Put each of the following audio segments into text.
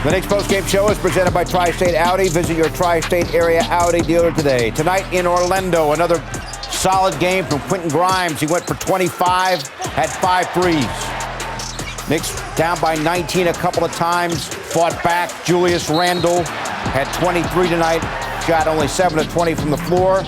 The Knicks postgame show is presented by Tri-State Audi. Visit your Tri-State area Audi dealer today. Tonight in Orlando, another solid game from Quentin Grimes. He went for 25, had 5 threes. Knicks down by 19 a couple of times, fought back. Julius Randle had 23 tonight, shot only 7 of 20 from the floor.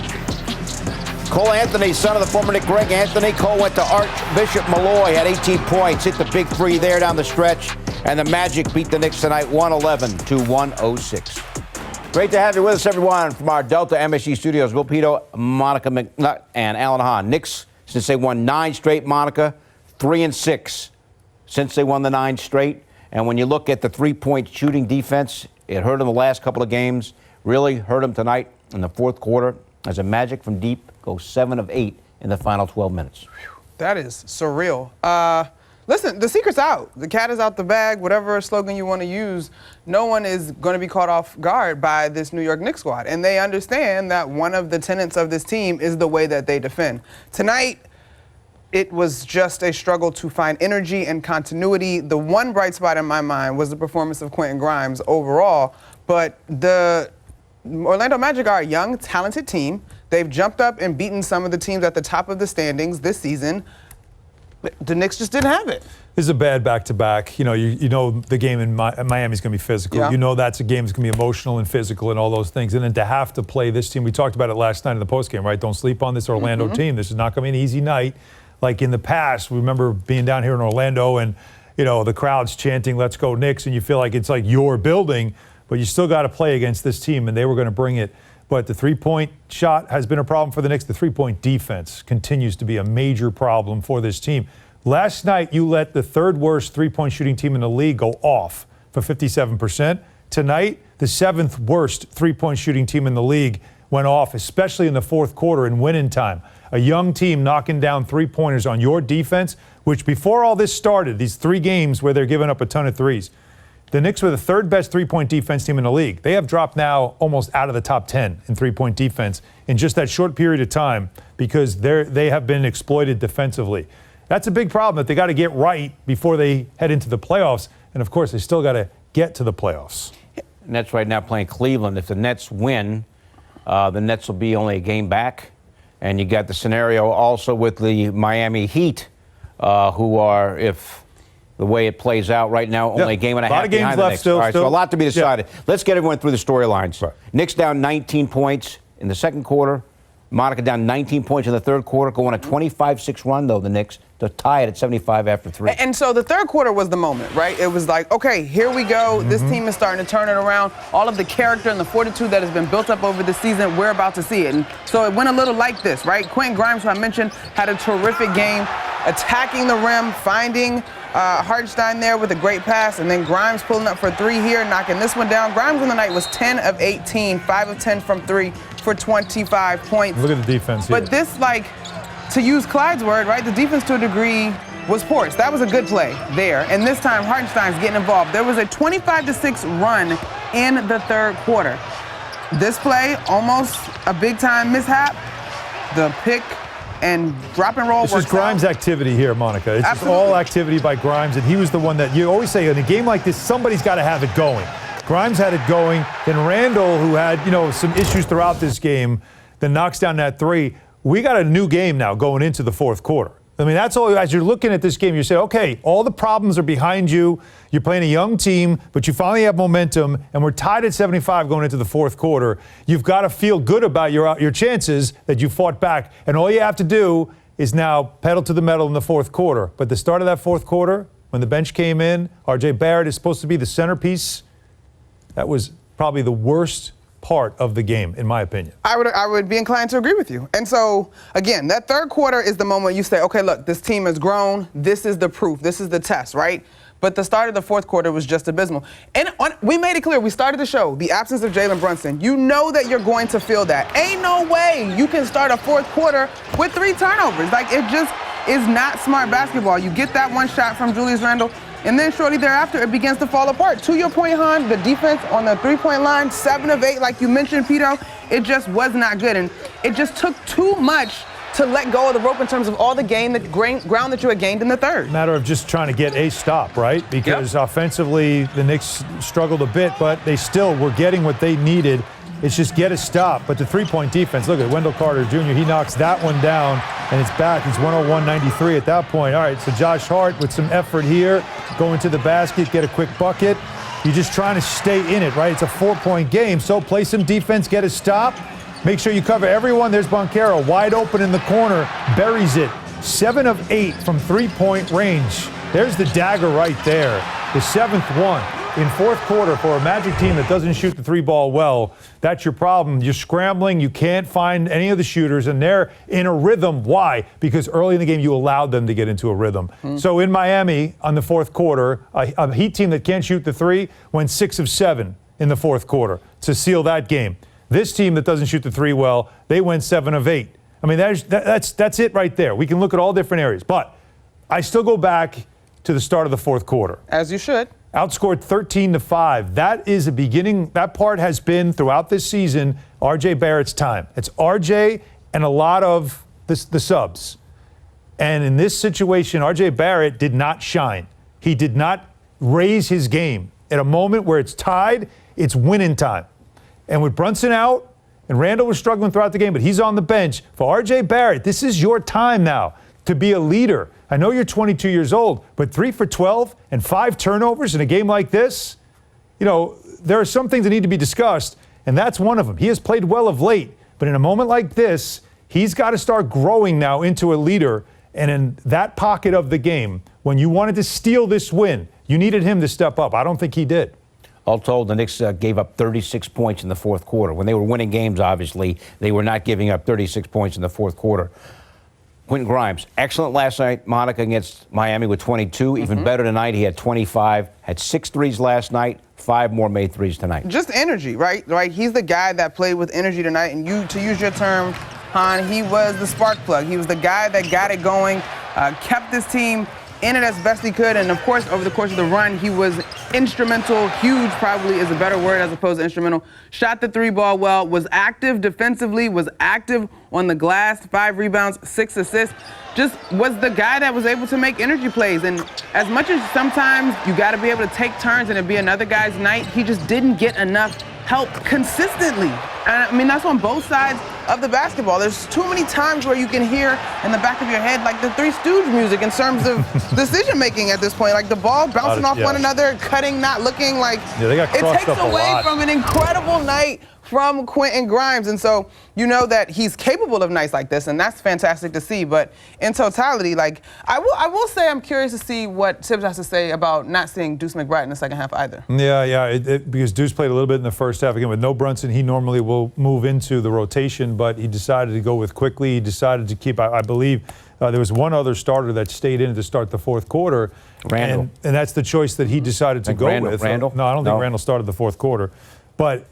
Cole Anthony, son of the former Knick Greg Anthony. Cole went to Archbishop Malloy, had 18 points, hit the big 3 there down the stretch. And the Magic beat the Knicks tonight 111-106. Great to have you with us, everyone, from our Delta MSG studios. Will Pito, Monica McNutt, and Alan Hahn. Knicks, since they won 9 straight, Monica, 3-6 since they won the 9 straight. And when you look at the three-point shooting defense, it hurt them the last couple of games. Really hurt them tonight in the fourth quarter as the Magic from deep go 7 of 8 in the final 12 minutes. That is surreal. Listen, the secret's out. The cat is out the bag, whatever slogan you want to use. No one is going to be caught off guard by this New York Knicks squad. And they understand that one of the tenets of this team is the way that they defend. Tonight, it was just a struggle to find energy and continuity. The one bright spot in my mind was the performance of Quentin Grimes overall. But the Orlando Magic are a young, talented team. They've jumped up and beaten some of the teams at the top of the standings this season. The Knicks just didn't have it. This is a bad back-to-back. You know the game in Miami is going to be physical. Yeah. You know that's a game that's going to be emotional and physical and all those things. And then to have to play this team, we talked about it last night in the postgame, right? Don't sleep on this Orlando team. This is not going to be an easy night. Like in the past, we remember being down here in Orlando and, the crowd's chanting, "Let's go Knicks," and you feel like it's like your building, but you still got to play against this team, and they were going to bring it. But the three-point shot has been a problem for the Knicks. The three-point defense continues to be a major problem for this team. Last night, you let the third worst three-point shooting team in the league go off for 57%. Tonight, the 7th worst three-point shooting team in the league went off, especially in the fourth quarter in winning time. A young team knocking down three-pointers on your defense, which before all this started, these 3 games where they're giving up a ton of threes, the Knicks were the 3rd best three-point defense team in the league. They have dropped now almost out of the top 10 in three-point defense in just that short period of time because they have been exploited defensively. That's a big problem that they got to get right before they head into the playoffs. And, of course, they still got to get to the playoffs. Nets right now playing Cleveland. If the Nets win, the Nets will be only a game back. And you got the scenario also with the Miami Heat, who are, if the way it plays out right now, only a game and a half behind the Knicks. Still, all right, so a lot to be decided. Yeah. Let's get everyone through the storylines. Right. Knicks down 19 points in the second quarter. Monica down 19 points in the third quarter, going a 25-6 run, though, the Knicks, to tie it at 75 after 3. And so the third quarter was the moment, right? It was like, okay, here we go. This team is starting to turn it around. All of the character and the fortitude that has been built up over the season, we're about to see it. And so it went a little like this, right? Quentin Grimes, who I mentioned, had a terrific game, attacking the rim, finding Hartenstein there with a great pass, and then Grimes pulling up for 3 here, knocking this one down. Grimes on the night was 10 of 18, 5 of 10 from 3 for 25 points. Look at the defense here. But this, to use Clyde's word, right, the defense to a degree was porous. That was a good play there. And this time, Hartenstein's getting involved. There was a 25-6 run in the third quarter. This play, almost a big-time mishap. The pick and drop and roll This is Grimes' activity here, Monica. It's just all activity by Grimes, and he was the one that you always say in a game like this, somebody's got to have it going. Grimes had it going. Then Randle, who had some issues throughout this game, then knocks down that 3. We got a new game now going into the fourth quarter. I mean, that's all. As you're looking at this game, you say, okay, all the problems are behind you. You're playing a young team, but you finally have momentum, and we're tied at 75 going into the fourth quarter. You've got to feel good about your chances that you fought back, and all you have to do is now pedal to the metal in the fourth quarter. But the start of that fourth quarter, when the bench came in, R.J. Barrett is supposed to be the centerpiece. That was probably the worst part of the game, in my opinion. I would be inclined to agree with you. And so, again, that third quarter is the moment you say, okay, look, this team has grown. This is the proof. This is the test, right? But the start of the fourth quarter was just abysmal. And we made it clear. We started the show, the absence of Jalen Brunson. You know that you're going to feel that. Ain't no way you can start a fourth quarter with 3 turnovers. It just is not smart basketball. You get that one shot from Julius Randle, and then shortly thereafter, it begins to fall apart. To your point, Han, the defense on the three-point line, 7 of 8, like you mentioned, Pito, it just was not good. And it just took too much to let go of the rope in terms of all the ground that you had gained in the third. Matter of just trying to get a stop, right? Because offensively, the Knicks struggled a bit, but they still were getting what they needed. It's just get a stop. But the three-point defense, look at Wendell Carter Jr., he knocks that one down, and it's back. It's 101-93 at that point. All right, so Josh Hart with some effort here, going to the basket, get a quick bucket. You're just trying to stay in it, right? It's a 4-point game, so play some defense, get a stop. Make sure you cover everyone. There's Banchero, wide open in the corner, buries it. 7 of 8 from three-point range. There's the dagger right there, the 7th one. In fourth quarter, for a Magic team that doesn't shoot the three ball well, that's your problem. You're scrambling. You can't find any of the shooters, and they're in a rhythm. Why? Because early in the game, you allowed them to get into a rhythm. So in Miami, on the fourth quarter, a Heat team that can't shoot the three went 6 of 7 in the fourth quarter to seal that game. This team that doesn't shoot the three well, they went 7 of 8. I mean, that's it right there. We can look at all different areas. But I still go back to the start of the fourth quarter. As you should. Outscored 13-5. That is a beginning. That part has been throughout this season R.J. Barrett's time. It's R.J. and a lot of the subs. And in this situation, R.J. Barrett did not shine. He did not raise his game. At a moment where it's tied, it's winning time. And with Brunson out, and Randall was struggling throughout the game, but he's on the bench. For R.J. Barrett, this is your time now to be a leader. I know you're 22 years old, but 3 for 12 and 5 turnovers in a game like this, there are some things that need to be discussed, and that's one of them. He has played well of late, but in a moment like this, he's got to start growing now into a leader. And in that pocket of the game, when you wanted to steal this win, you needed him to step up. I don't think he did. All told, the Knicks gave up 36 points in the fourth quarter. When they were winning games, obviously, they were not giving up 36 points in the fourth quarter. Quentin Grimes, excellent last night, Monica, against Miami with 22. Even better tonight, he had 25. Had 6 threes last night, 5 more made threes tonight. Just energy, right? He's the guy that played with energy tonight. And you, to use your term, Han, he was the spark plug. He was the guy that got it going, kept this team in it as best he could. And, of course, over the course of the run, he was instrumental. Huge probably is a better word as opposed to instrumental. Shot the three ball well, was active defensively, was active on the glass, 5 rebounds, 6 assists. Just was the guy that was able to make energy plays. And as much as sometimes you got to be able to take turns and it be another guy's night, he just didn't get enough help consistently. And I mean, that's on both sides of the basketball. There's too many times where you can hear in the back of your head like the Three Stooges music in terms of decision making at this point. Like the ball bouncing off one another, cutting, not looking like they got it crossed takes up a away lot from an incredible night from Quentin Grimes. And so you know that he's capable of nights like this, and that's fantastic to see. But in totality, like I will say I'm curious to see what Tibbs has to say about not seeing Deuce McBride in the second half either. Yeah, because Deuce played a little bit in the first half. Again, with no Brunson, he normally will move into the rotation, but he decided to go with quickly. He decided to keep, I believe, there was one other starter that stayed in to start the fourth quarter. Randall. And that's the choice that he decided to go with. Randall? No, I don't think Randall started the fourth quarter. But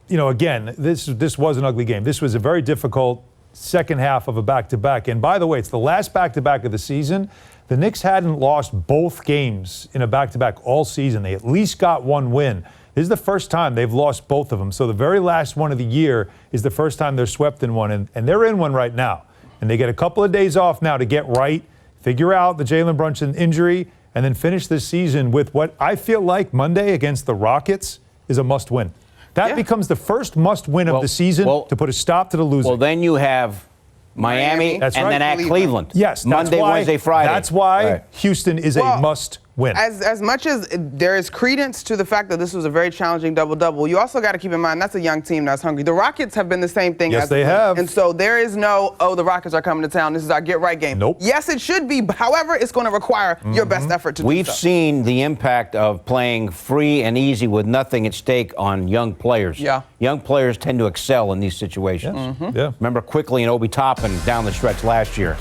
again, this was an ugly game. This was a very difficult second half of a back-to-back. And by the way, it's the last back-to-back of the season. The Knicks hadn't lost both games in a back-to-back all season. They at least got one win. This is the first time they've lost both of them. So the very last one of the year is the first time they're swept in one. And they're in one right now. And they get a couple of days off now to get right, figure out the Jalen Brunson injury, and then finish this season with what I feel like Monday against the Rockets is a must-win. That becomes the first must-win of the season to put a stop to the losing. Well, then you have Miami and then at Cleveland. Yes, Monday, Wednesday, Friday. That's why Houston is a must-win. As much as there is credence to the fact that this was a very challenging double-double, you also got to keep in mind that's a young team that's hungry. The Rockets have been the same thing. Yes, they have. And so there is no, the Rockets are coming to town. This is our get-right game. Nope. Yes, it should be. However, it's going to require your best effort to do so. We've seen the impact of playing free and easy with nothing at stake on young players. Yeah. Young players tend to excel in these situations. Yeah. Remember quickly and Obi Toppin down the stretch last year.